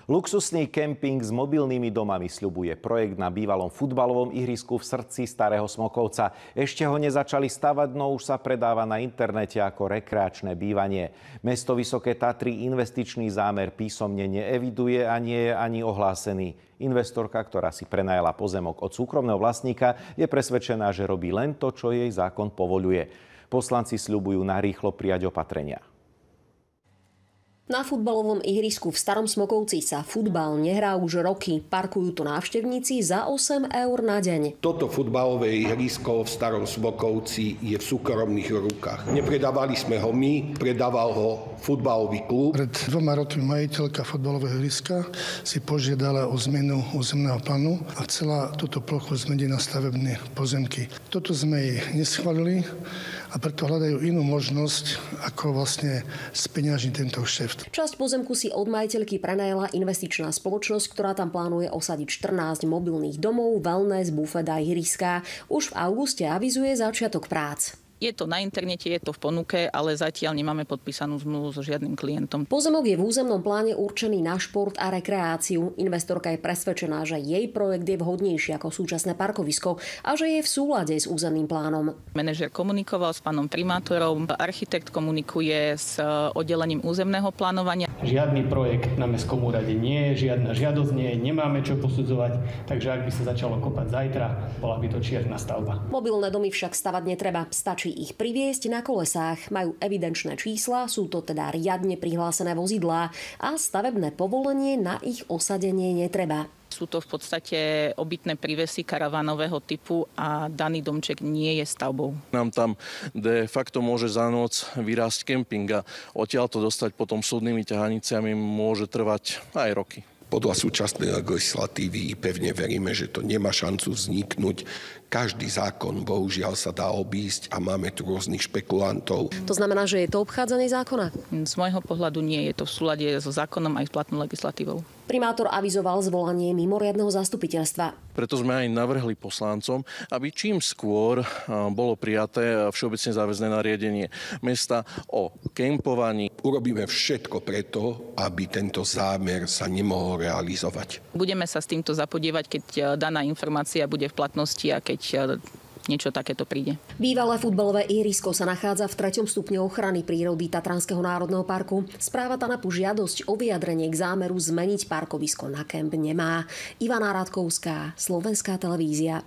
Luxusný kemping s mobilnými domami sľubuje projekt na bývalom futbalovom ihrisku v srdci Starého Smokovca. Ešte ho nezačali stavať, no už sa predáva na internete ako rekreačné bývanie. Mesto Vysoké Tatry investičný zámer písomne neeviduje a nie je ani ohlásený. Investorka, ktorá si prenajala pozemok od súkromného vlastníka, je presvedčená, že robí len to, čo jej zákon povoľuje. Poslanci sľubujú narýchlo prijať opatrenia. Na futbalovom ihrisku v Starom Smokovci sa futbal nehrá už roky. Parkujú tu návštevníci za 8 eur na deň. Toto futbalové ihrisko v Starom Smokovci je v súkromných rukách. Nepredávali sme ho my, predával ho futbalový klub. Pred 2 rokmi majiteľka futbalového ihriska si požiadala o zmenu územného plánu a chcela túto plochu zmeniť na stavebné pozemky. Toto sme jej neschválili a preto hľadajú inú možnosť, ako vlastne speňažiť tento kšeft. Časť pozemku si od majiteľky prenajala investičná spoločnosť, ktorá tam plánuje osadiť 14 mobilných domov, wellness, bufet a ihriská. Už v auguste avizuje začiatok prác. Je to na internete, je to v ponuke, ale zatiaľ nemáme podpísanú zmluvu so žiadnym klientom. Pozemok je v územnom pláne určený na šport a rekreáciu. Investorka je presvedčená, že jej projekt je vhodnejší ako súčasné parkovisko a že je v súlade s územným plánom. Manažer komunikoval s pánom primátorom, architekt komunikuje s oddelením územného plánovania. Žiadny projekt na mestskom úrade nie je, žiadna žiadosť nie je, nemáme čo posudzovať, takže ak by sa začalo kopať zajtra, bola by to čierna stavba. Mobilné domy však stavať netreba, stačí ich priviesť na kolesách. Majú evidenčné čísla, sú to teda riadne prihlásené vozidlá a stavebné povolenie na ich osadenie netreba. Sú to v podstate obytné prívesy karavánového typu a daný domček nie je stavbou. Nám tam de facto môže za noc vyrásť kemping a odtiaľ to dostať potom súdnymi ťahaniciami môže trvať aj roky. Podľa súčasnej legislatívy pevne veríme, že to nemá šancu vzniknúť. Každý zákon bohužiaľ sa dá obísť a máme tu rôznych špekulantov. To znamená, že je to obchádzanie zákona? Z môjho pohľadu nie, je to v súlade so zákonom aj s platnou legislatívou. Primátor avizoval zvolanie mimoriadneho zastupiteľstva. Preto sme aj navrhli poslancom, aby čím skôr bolo prijaté všeobecne záväzné nariadenie mesta o kempovaní. Urobíme všetko preto, aby tento zámer sa nemohol realizovať. Budeme sa s týmto zapodievať, keď daná informácia bude v platnosti a keď niečo takéto príde. Bývalé futbalové ihrisko sa nachádza v 3. stupni ochrany prírody Tatranského národného parku. Správa TANAPu žiadosť o vyjadrenie k zámeru zmeniť parkovisko na kemp nemá. Ivana Radkovská, Slovenská televízia.